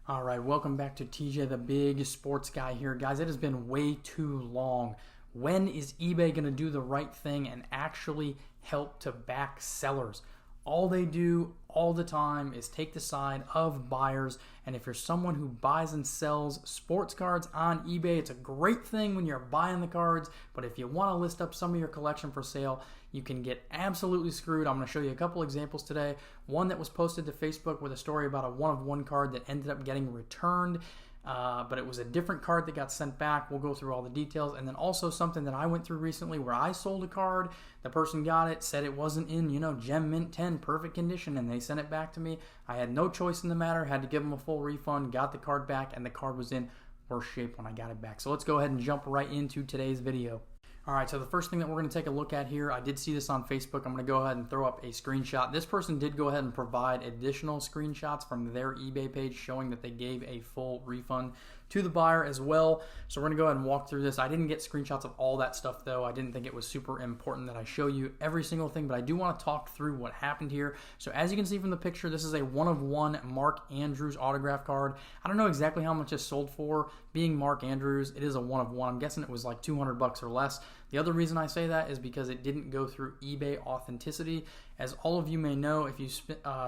All right, welcome back to TJ the Big Sports Guy here. Guys, it has been way too long. When is eBay going to do the right thing and actually help to back sellers? All they do all the time is take the side of buyers. And if you're someone who buys and sells sports cards on eBay, it's a great thing when you're buying the cards. But if you want to list up some of your collection for sale, you can get absolutely screwed. I'm going to show you a couple examples today. One that was posted to Facebook with a story about a one-of-one card that ended up getting returned. But it was a different card that got sent back. We'll go through all the details. And then also something that I went through recently where I sold a card. The person got it, said it wasn't in, Gem Mint 10, perfect condition, and they sent it back to me. I had no choice in the matter, had to give them a full refund, got the card back, and the card was in worse shape when I got it back. So let's go ahead and jump right into today's video. All right, so the first thing that we're going to take a look at here, I did see this on Facebook. I'm going to go ahead and throw up a screenshot. This person did go ahead and provide additional screenshots from their eBay page showing that they gave a full refund to the buyer as well. So we're going to go ahead and walk through this. I didn't get screenshots of all that stuff though. I didn't think it was super important that I show you every single thing, but I do want to talk through what happened here. So as you can see from the picture, this is a one-of-one Mark Andrews autograph card. I don't know exactly how much it's sold for. Being Mark Andrews, it is a one-of-one. I'm guessing it was like $200 or less. The other reason I say that is because it didn't go through eBay authenticity. As all of you may know, if you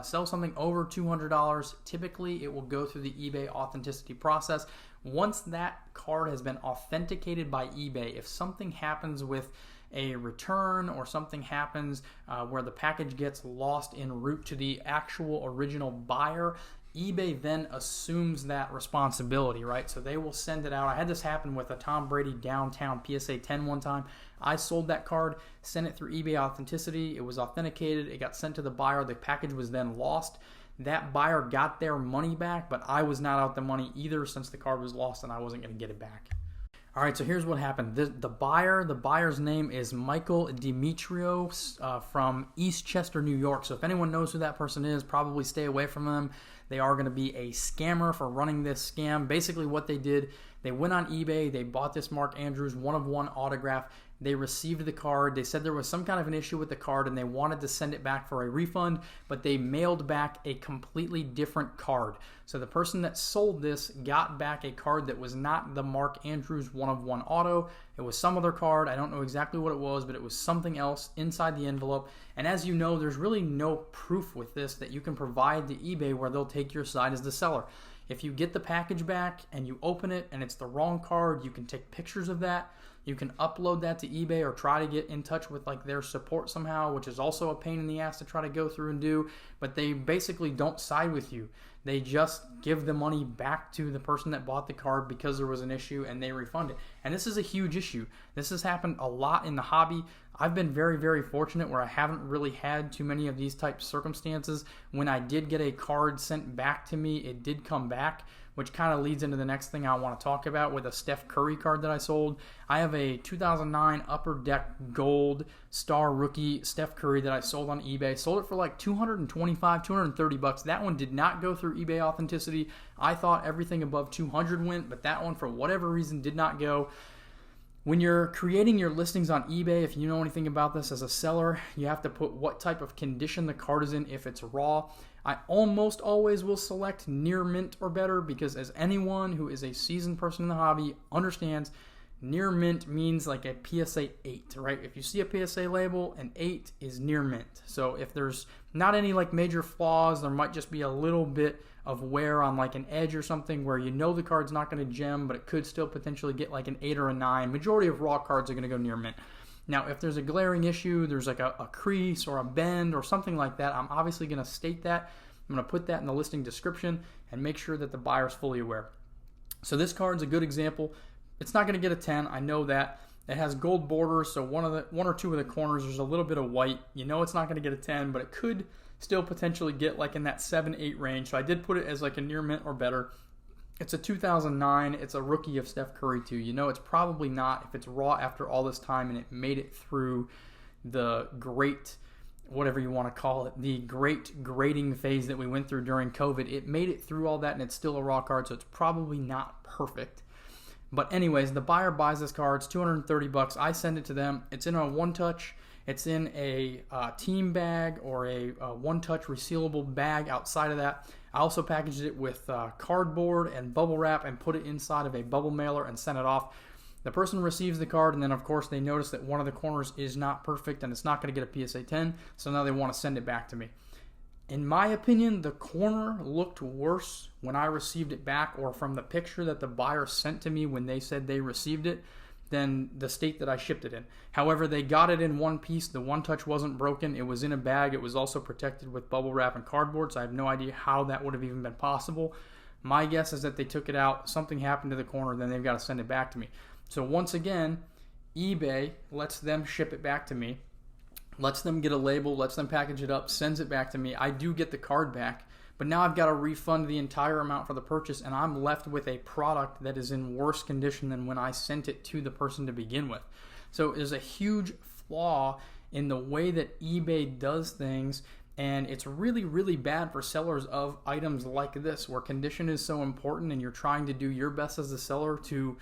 sell something over $200, typically it will go through the eBay authenticity process. Once that card has been authenticated by eBay, if something happens with a return or something happens where the package gets lost en route to the actual original buyer, eBay then assumes that responsibility, right? So they will send it out. I had this happen with a Tom Brady downtown PSA 10 one time. I sold that card, sent it through eBay authenticity. It was authenticated. It got sent to the buyer. The package was then lost. That buyer got their money back, but I was not out the money either since the card was lost and I wasn't going to get it back. All right, so here's what happened. The buyer's name is Michael Demetrio from Eastchester, New York. So if anyone knows who that person is, probably stay away from them. They are going to be a scammer for running this scam. Basically what they did, they went on eBay, they bought this Mark Andrews one-of-one autograph. They received the card. They said there was some kind of an issue with the card and they wanted to send it back for a refund, but they mailed back a completely different card. So the person that sold this got back a card that was not the Mark Andrews one-of-one auto. It was some other card. I don't know exactly what it was, but it was something else inside the envelope. And as you know, there's really no proof with this that you can provide to eBay where they'll take your side as the seller. If you get the package back and you open it and it's the wrong card, you can take pictures of that. You can upload that to eBay or try to get in touch with their support somehow, which is also a pain in the ass to try to go through and do. But they basically don't side with you. They just give the money back to the person that bought the card because there was an issue and they refund it. And this is a huge issue. This has happened a lot in the hobby. I've been very, very fortunate where I haven't really had too many of these types of circumstances. When I did get a card sent back to me, it did come back, which kind of leads into the next thing I want to talk about with a Steph Curry card that I sold. I have a 2009 Upper Deck Gold Star Rookie Steph Curry that I sold on eBay. Sold it for like $225, $230. That one did not go through eBay authenticity. I thought everything above 200 went, but that one for whatever reason did not go. When you're creating your listings on eBay, if you know anything about this as a seller, you have to put what type of condition the card is in if it's raw. I almost always will select near mint or better because as anyone who is a seasoned person in the hobby understands, near mint means like a PSA 8, right? If you see a PSA label, an 8 is near mint. So if there's not any major flaws, there might just be a little bit of wear on an edge or something where the card's not going to gem, but it could still potentially get an 8 or a 9. Majority of raw cards are going to go near mint. Now, if there's a glaring issue, there's a crease or a bend or something like that, I'm obviously going to state that. I'm going to put that in the listing description and make sure that the buyer's fully aware. So this card's a good example. It's not going to get a 10. I know that. It has gold borders, so one or two of the corners, there's a little bit of white. It's not going to get a 10, but it could still potentially get in that 7-8 range. So I did put it as a near mint or better. It's a 2009. It's a rookie of Steph Curry too. It's probably not if it's raw after all this time and it made it through the great, whatever you want to call it, the great grading phase that we went through during COVID. It made it through all that and it's still a raw card, so it's probably not perfect. But anyways, the buyer buys this card. It's $230. I send it to them. It's in a one-touch. It's in a team bag or a one-touch resealable bag outside of that. I also packaged it with cardboard and bubble wrap and put it inside of a bubble mailer and sent it off. The person receives the card, and then of course they notice that one of the corners is not perfect and it's not going to get a PSA 10, so now they want to send it back to me. In my opinion, the corner looked worse when I received it back, or from the picture that the buyer sent to me when they said they received it, than the state that I shipped it in. However, they got it in one piece. The One Touch wasn't broken. It was in a bag. It was also protected with bubble wrap and cardboard, so I have no idea how that would have even been possible. My guess is that they took it out, something happened to the corner, then they've got to send it back to me. So once again, eBay lets them ship it back to me, lets them get a label, lets them package it up, sends it back to me. I do get the card back, but now I've got to refund the entire amount for the purchase, and I'm left with a product that is in worse condition than when I sent it to the person to begin with. So there's a huge flaw in the way that eBay does things, and it's really, really bad for sellers of items like this, where condition is so important and you're trying to do your best as a seller to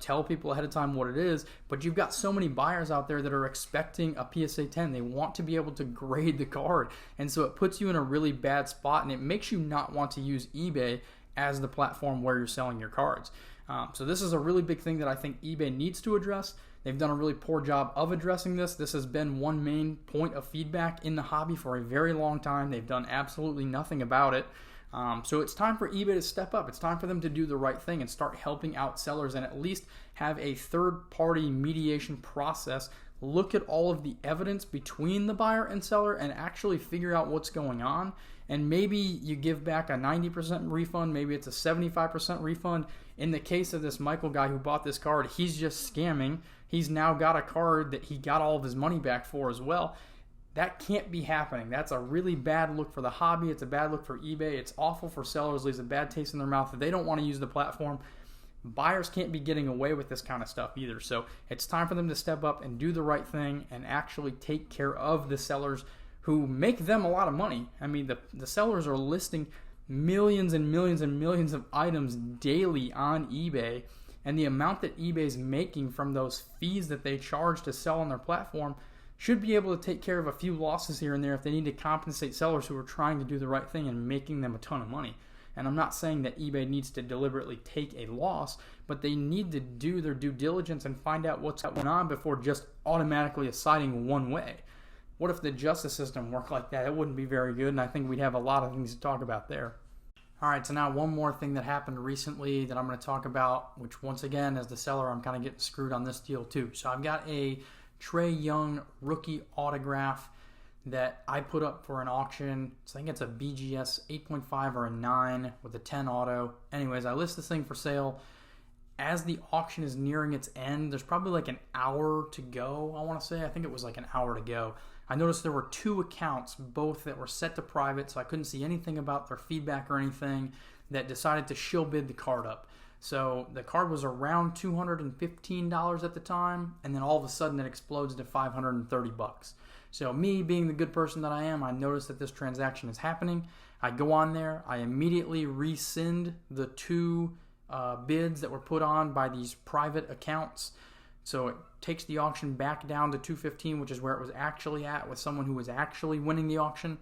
tell people ahead of time what it is, but you've got so many buyers out there that are expecting a PSA 10. They want to be able to grade the card, and so it puts you in a really bad spot, and it makes you not want to use eBay as the platform where you're selling your cards. So this is a really big thing that I think eBay needs to address. They've done a really poor job of addressing this. This has been one main point of feedback in the hobby for a very long time. They've done absolutely nothing about it. So it's time for eBay to step up. It's time for them to do the right thing and start helping out sellers, and at least have a third-party mediation process look at all of the evidence between the buyer and seller and actually figure out what's going on. And maybe you give back a 90% refund, maybe it's a 75% refund. In the case of this Michael guy who bought this card, he's just scamming. He's now got a card that he got all of his money back for as well. That can't be happening. That's a really bad look for the hobby. It's a bad look for eBay. It's awful for sellers. It leaves a bad taste in their mouth. If they don't want to use the platform, buyers can't be getting away with this kind of stuff either. So it's time for them to step up and do the right thing and actually take care of the sellers who make them a lot of money. I mean, the sellers are listing millions and millions and millions of items daily on eBay, and the amount that eBay's making from those fees that they charge to sell on their platform should be able to take care of a few losses here and there if they need to compensate sellers who are trying to do the right thing and making them a ton of money. And I'm not saying that eBay needs to deliberately take a loss, but they need to do their due diligence and find out what's going on before just automatically deciding one way. What if the justice system worked like that? It wouldn't be very good, and I think we'd have a lot of things to talk about there. All right, so now one more thing that happened recently that I'm going to talk about, which once again, as the seller, I'm kind of getting screwed on this deal too. So I've got a Trae Young rookie autograph that I put up for an auction. So I think it's a BGS 8.5 or a 9 with a 10 auto. Anyways, I list this thing for sale. As the auction is nearing its end, there's probably like an hour to go, I want to say. I think it was like an hour to go. I noticed there were 2 accounts, both that were set to private, so I couldn't see anything about their feedback or anything, that decided to shill bid the card up. So the card was around $215 at the time, and then all of a sudden it explodes to $530. So me, being the good person that I am, I noticed that this transaction is happening. I go on there, I immediately rescind the 2 bids that were put on by these private accounts. So it takes the auction back down to $215, which is where it was actually at with someone who was actually winning the auction.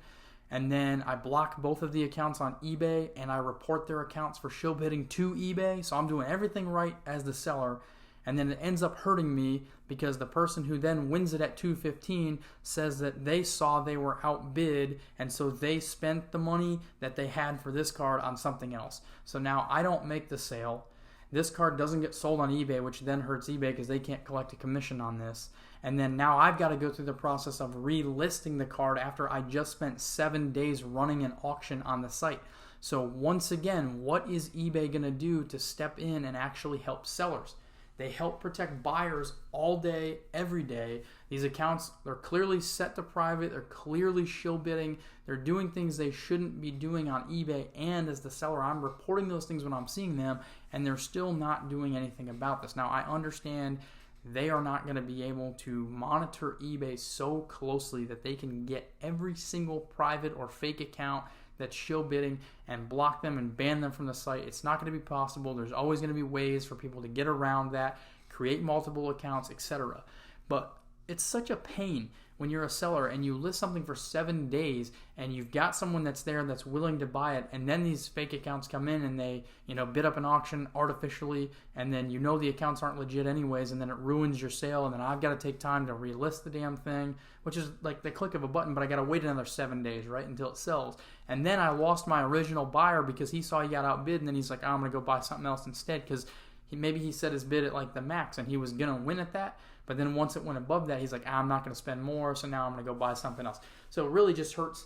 And then I block both of the accounts on eBay, and I report their accounts for shill bidding to eBay. So I'm doing everything right as the seller. And then it ends up hurting me because the person who then wins it at $215 says that they saw they were outbid, and so they spent the money that they had for this card on something else. So now I don't make the sale. This card doesn't get sold on eBay, which then hurts eBay because they can't collect a commission on this. And then now I've got to go through the process of relisting the card after I just spent 7 days running an auction on the site. So once again, what is eBay going to do to step in and actually help sellers? They help protect buyers all day, every day. These accounts, they're clearly set to private. They're clearly shill bidding. They're doing things they shouldn't be doing on eBay. And as the seller, I'm reporting those things when I'm seeing them, and they're still not doing anything about this. Now, I understand they are not going to be able to monitor eBay so closely that they can get every single private or fake account that's shill bidding and block them and ban them from the site. It's not going to be possible. There's always going to be ways for people to get around that, create multiple accounts, etc. But it's such a pain when you're a seller and you list something for 7 days and you've got someone that's there that's willing to buy it, and then these fake accounts come in and they, bid up an auction artificially, and then the accounts aren't legit anyways, and then it ruins your sale, and then I've got to take time to relist the damn thing, which is like the click of a button, but I got to wait another 7 days, right, until it sells. And then I lost my original buyer because he saw he got outbid, and then he's like, I'm going to go buy something else instead, because maybe he set his bid at like the max and he was going to win at that. But then once it went above that, he's like, I'm not going to spend more, so now I'm going to go buy something else. So it really just hurts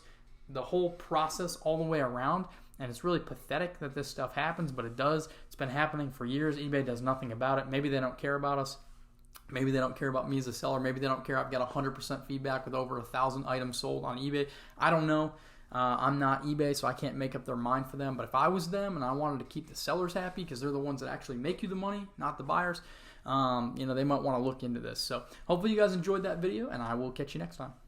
the whole process all the way around, and it's really pathetic that this stuff happens, but it does. It's been happening for years. eBay does nothing about it. Maybe they don't care about us. Maybe they don't care about me as a seller. Maybe they don't care I've got 100% feedback with over 1,000 items sold on eBay. I don't know. I'm not eBay, so I can't make up their mind for them. But if I was them and I wanted to keep the sellers happy, because they're the ones that actually make you the money, not the buyers, they might want to look into this. So hopefully you guys enjoyed that video, and I will catch you next time.